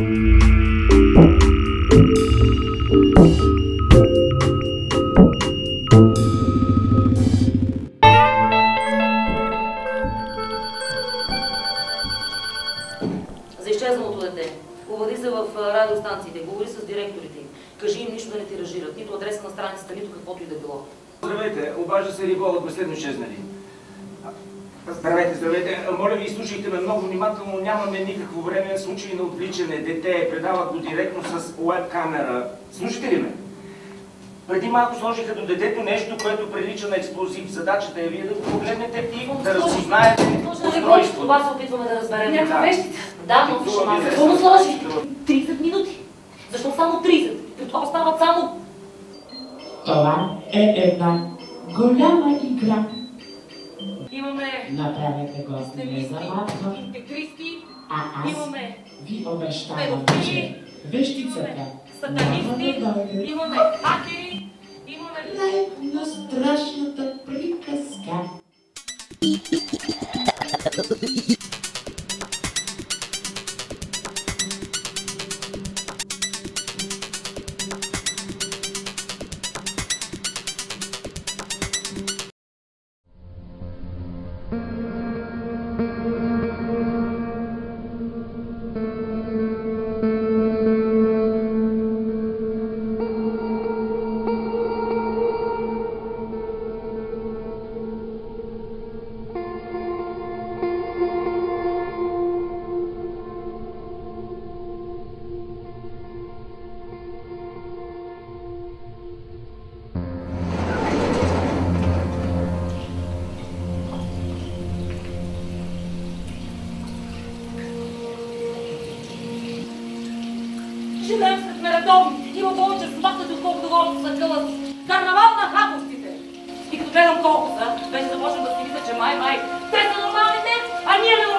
За изчезналото дете. Обади се в радиостанциите, говори с директорите им. Кажи им нищо да не тиражират, нито адреса на страницата, нито каквото и да било. Здравейте, обажда се Рибол от последно изчезнали. Здравейте, здравейте. Моля ви, слушайте ме много внимателно. Нямаме никакво време. Случай на отвличане. Дете предават го директно с уеб камера. Слушате ли ме? Преди малко сложиха до детето нещо, което прилича на експлозив. Задачата е вие да го погледнете и да разпознаете устройството. Това се опитваме да разберем. Някаква вещица. Да, но какво му сложи? 30 минути. Защо само 30? При това остават само... Това е една голяма игра. Имаме... Направете го незабавно. Интегристи, А аз имаме ви обещавам, педофили, че вещицата сатанисти, имаме хакери, имаме... най-настрашната приказка. Живеем след нередовни. Има повече смахнати, отколкото хората са къла. Карнавал на хапостите. И като гледам колко са, вече започвам да си мисля, че май, те са нормалните, а ние не